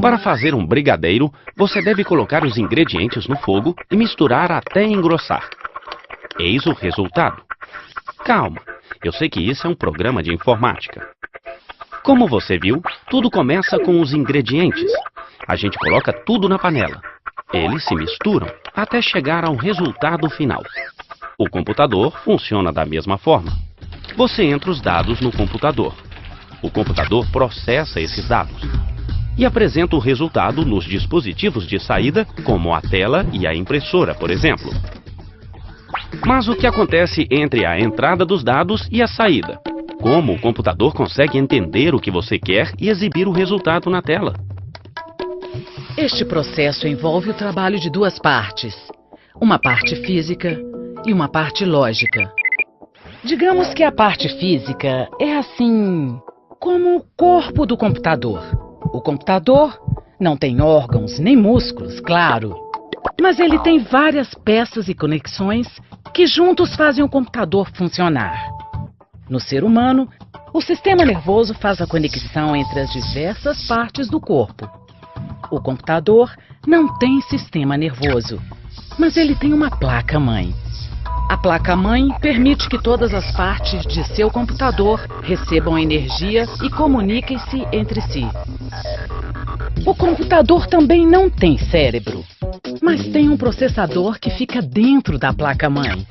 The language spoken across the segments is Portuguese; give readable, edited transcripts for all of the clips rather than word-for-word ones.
Para fazer um brigadeiro, você deve colocar os ingredientes no fogo e misturar até engrossar. Eis o resultado. Calma, eu sei que isso é um programa de informática. Como você viu, tudo começa com os ingredientes. A gente coloca tudo na panela. Eles se misturam até chegar ao resultado final. O computador funciona da mesma forma. Você entra os dados no computador. O computador processa esses dados e apresenta o resultado nos dispositivos de saída, como a tela e a impressora, por exemplo. Mas o que acontece entre a entrada dos dados e a saída? Como o computador consegue entender o que você quer e exibir o resultado na tela? Este processo envolve o trabalho de duas partes. Uma parte física e uma parte lógica. Digamos que a parte física é assim, como o corpo do computador. O computador não tem órgãos nem músculos, claro. Mas ele tem várias peças e conexões que juntos fazem o computador funcionar. No ser humano, o sistema nervoso faz a conexão entre as diversas partes do corpo. O computador não tem sistema nervoso, mas ele tem uma placa-mãe. A placa-mãe permite que todas as partes de seu computador recebam energia e comuniquem-se entre si. O computador também não tem cérebro, mas tem um processador que fica dentro da placa-mãe.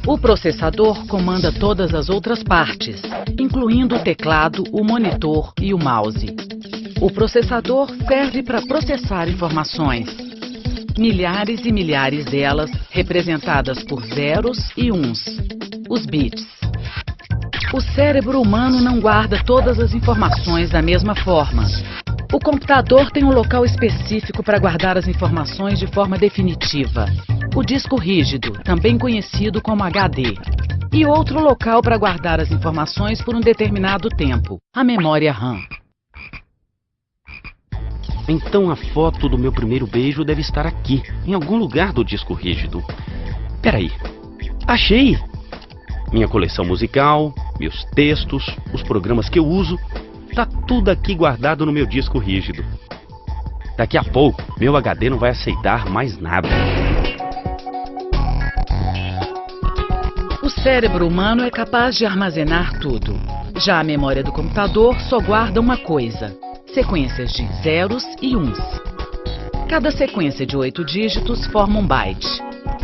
O processador comanda todas as outras partes, incluindo o teclado, o monitor e o mouse. O processador serve para processar informações. Milhares e milhares delas representadas por zeros e uns, os bits. O cérebro humano não guarda todas as informações da mesma forma. O computador tem um local específico para guardar as informações de forma definitiva. O disco rígido, também conhecido como HD. E outro local para guardar as informações por um determinado tempo, a memória RAM. Então a foto do meu primeiro beijo deve estar aqui, em algum lugar do disco rígido. Peraí, achei! Minha coleção musical, meus textos, os programas que eu uso, tá tudo aqui guardado no meu disco rígido. Daqui a pouco, meu HD não vai aceitar mais nada. O cérebro humano é capaz de armazenar tudo. Já a memória do computador só guarda uma coisa: sequências de zeros e uns. Cada sequência de 8 dígitos forma um byte.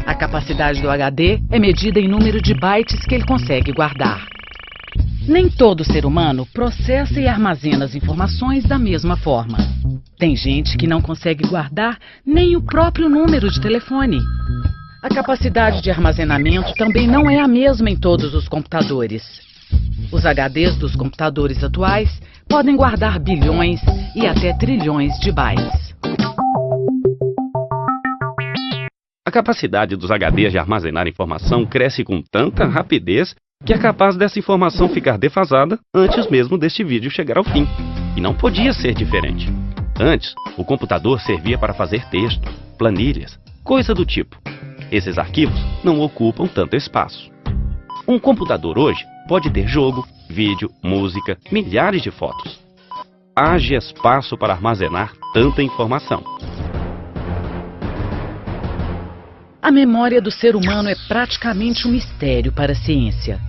A capacidade do HD é medida em número de bytes que ele consegue guardar. Nem todo ser humano processa e armazena as informações da mesma forma. Tem gente que não consegue guardar nem o próprio número de telefone. A capacidade de armazenamento também não é a mesma em todos os computadores. Os HDs dos computadores atuais podem guardar bilhões e até trilhões de bytes. A capacidade dos HDs de armazenar informação cresce com tanta rapidez que é capaz dessa informação ficar defasada antes mesmo deste vídeo chegar ao fim. E não podia ser diferente. Antes, o computador servia para fazer texto, planilhas, coisa do tipo. Esses arquivos não ocupam tanto espaço. Um computador hoje pode ter jogo, vídeo, música, milhares de fotos. Haja espaço para armazenar tanta informação. A memória do ser humano é praticamente um mistério para a ciência.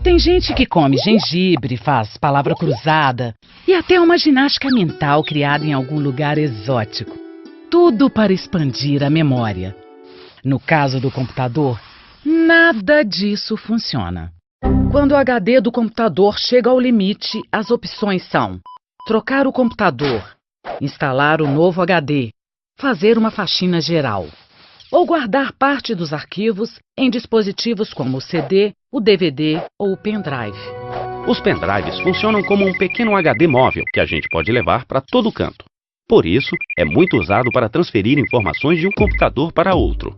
Tem gente que come gengibre, faz palavra cruzada e até uma ginástica mental criada em algum lugar exótico. Tudo para expandir a memória. No caso do computador, nada disso funciona. Quando o HD do computador chega ao limite, as opções são: trocar o computador, instalar o novo HD, fazer uma faxina geral, ou guardar parte dos arquivos em dispositivos como o CD, o DVD ou o pendrive. Os pendrives funcionam como um pequeno HD móvel que a gente pode levar para todo canto. Por isso, é muito usado para transferir informações de um computador para outro.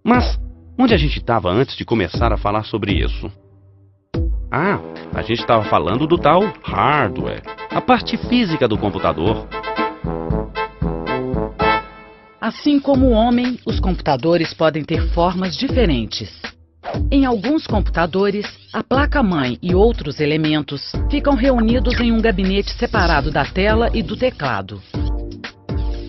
Mas, onde a gente estava antes de começar a falar sobre isso? Ah, a gente estava falando do tal hardware, a parte física do computador. Assim como o homem, os computadores podem ter formas diferentes. Em alguns computadores, a placa-mãe e outros elementos ficam reunidos em um gabinete separado da tela e do teclado.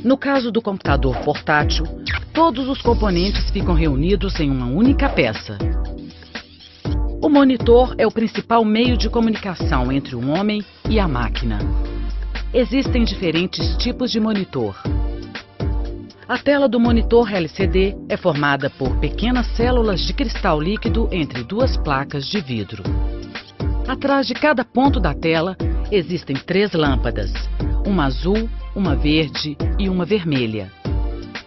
No caso do computador portátil, todos os componentes ficam reunidos em uma única peça. O monitor é o principal meio de comunicação entre o homem e a máquina. Existem diferentes tipos de monitor. A tela do monitor LCD é formada por pequenas células de cristal líquido entre duas placas de vidro. Atrás de cada ponto da tela existem 3 lâmpadas, uma azul, uma verde e uma vermelha.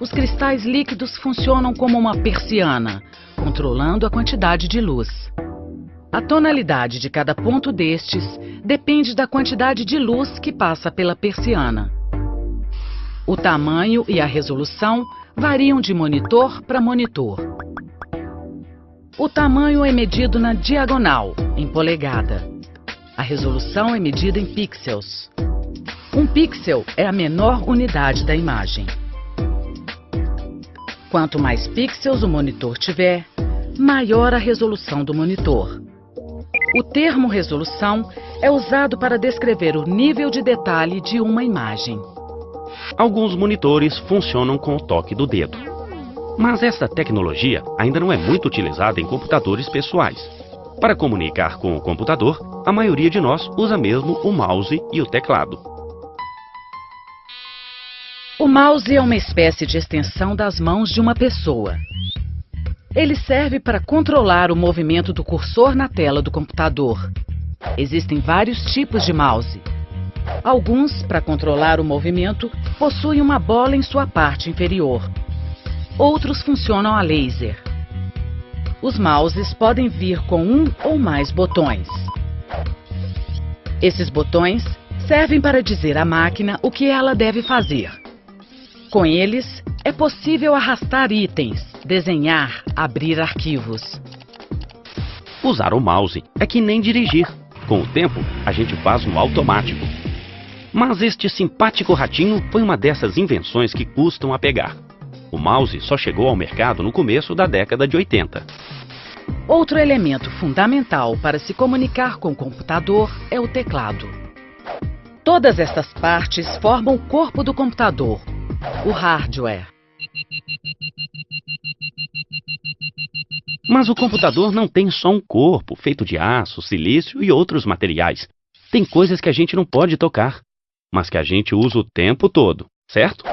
Os cristais líquidos funcionam como uma persiana, controlando a quantidade de luz. A tonalidade de cada ponto destes depende da quantidade de luz que passa pela persiana. O tamanho e a resolução variam de monitor para monitor. O tamanho é medido na diagonal, em polegada. A resolução é medida em pixels. Um pixel é a menor unidade da imagem. Quanto mais pixels o monitor tiver, maior a resolução do monitor. O termo resolução é usado para descrever o nível de detalhe de uma imagem. Alguns monitores funcionam com o toque do dedo. Mas essa tecnologia ainda não é muito utilizada em computadores pessoais. Para comunicar com o computador, a maioria de nós usa mesmo o mouse e o teclado. O mouse é uma espécie de extensão das mãos de uma pessoa. Ele serve para controlar o movimento do cursor na tela do computador. Existem vários tipos de mouse. Alguns, para controlar o movimento, possuem uma bola em sua parte inferior. Outros funcionam a laser. Os mouses podem vir com um ou mais botões. Esses botões servem para dizer à máquina o que ela deve fazer. Com eles, é possível arrastar itens, desenhar, abrir arquivos. Usar o mouse é que nem dirigir. Com o tempo, a gente faz no automático. Mas este simpático ratinho foi uma dessas invenções que custam a pegar. O mouse só chegou ao mercado no começo da década de 80. Outro elemento fundamental para se comunicar com o computador é o teclado. Todas estas partes formam o corpo do computador, o hardware. Mas o computador não tem só um corpo feito de aço, silício e outros materiais. Tem coisas que a gente não pode tocar, mas que a gente usa o tempo todo, certo?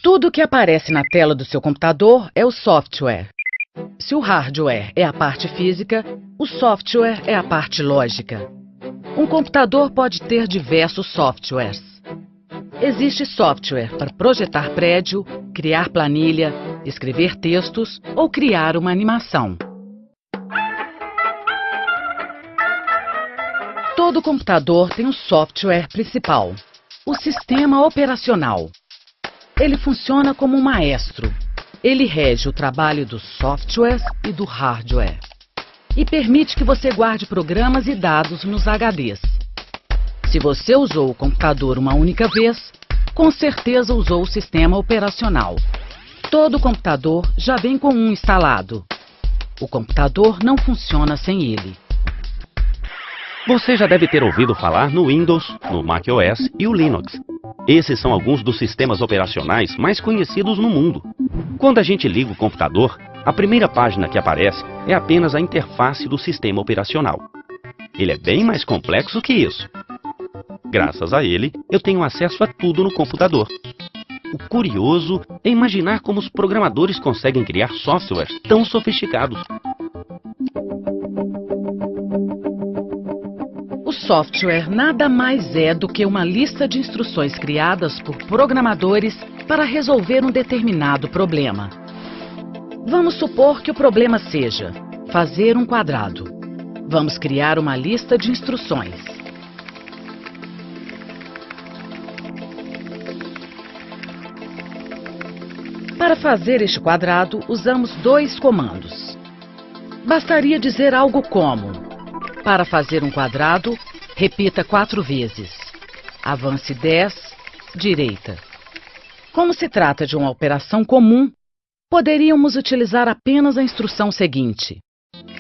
Tudo que aparece na tela do seu computador é o software. Se o hardware é a parte física, o software é a parte lógica. Um computador pode ter diversos softwares. Existe software para projetar prédio, criar planilha, escrever textos ou criar uma animação. Todo computador tem um software principal, o sistema operacional. Ele funciona como um maestro. Ele rege o trabalho do software e do hardware e permite que você guarde programas e dados nos HDs. Se você usou o computador uma única vez, com certeza usou o sistema operacional. Todo computador já vem com um instalado. O computador não funciona sem ele. Você já deve ter ouvido falar no Windows, no macOS e o Linux. Esses são alguns dos sistemas operacionais mais conhecidos no mundo. Quando a gente liga o computador, a primeira página que aparece é apenas a interface do sistema operacional. Ele é bem mais complexo que isso. Graças a ele, eu tenho acesso a tudo no computador. O curioso é imaginar como os programadores conseguem criar softwares tão sofisticados. O software nada mais é do que uma lista de instruções criadas por programadores para resolver um determinado problema. Vamos supor que o problema seja fazer um quadrado. Vamos criar uma lista de instruções. Para fazer este quadrado, usamos 2 comandos. Bastaria dizer algo como: para fazer um quadrado, repita 4 vezes. Avance 10, direita. Como se trata de uma operação comum, poderíamos utilizar apenas a instrução seguinte: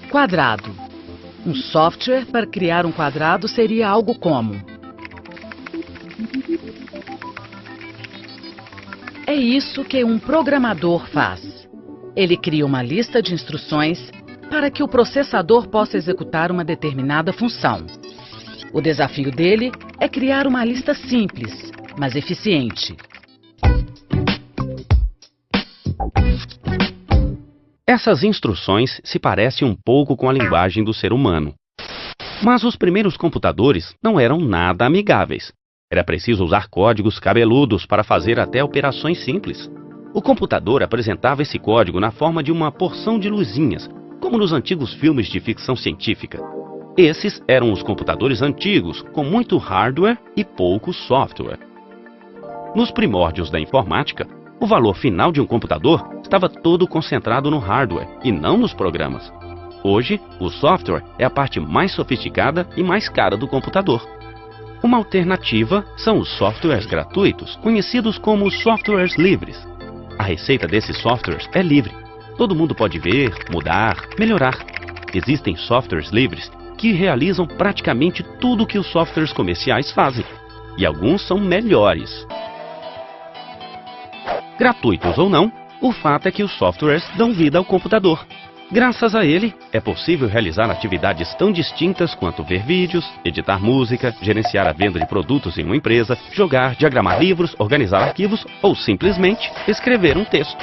Quadrado. Um software para criar um quadrado seria algo como: é isso que um programador faz. Ele cria uma lista de instruções para que o processador possa executar uma determinada função. O desafio dele é criar uma lista simples, mas eficiente. Essas instruções se parecem um pouco com a linguagem do ser humano. Mas os primeiros computadores não eram nada amigáveis. Era preciso usar códigos cabeludos para fazer até operações simples. O computador apresentava esse código na forma de uma porção de luzinhas, como nos antigos filmes de ficção científica. Esses eram os computadores antigos, com muito hardware e pouco software. Nos primórdios da informática, o valor final de um computador estava todo concentrado no hardware e não nos programas. Hoje, o software é a parte mais sofisticada e mais cara do computador. Uma alternativa são os softwares gratuitos, conhecidos como softwares livres. A receita desses softwares é livre. Todo mundo pode ver, mudar, melhorar. Existem softwares livres que realizam praticamente tudo o que os softwares comerciais fazem. E alguns são melhores. Gratuitos ou não, o fato é que os softwares dão vida ao computador. Graças a ele, é possível realizar atividades tão distintas quanto ver vídeos, editar música, gerenciar a venda de produtos em uma empresa, jogar, diagramar livros, organizar arquivos ou simplesmente escrever um texto.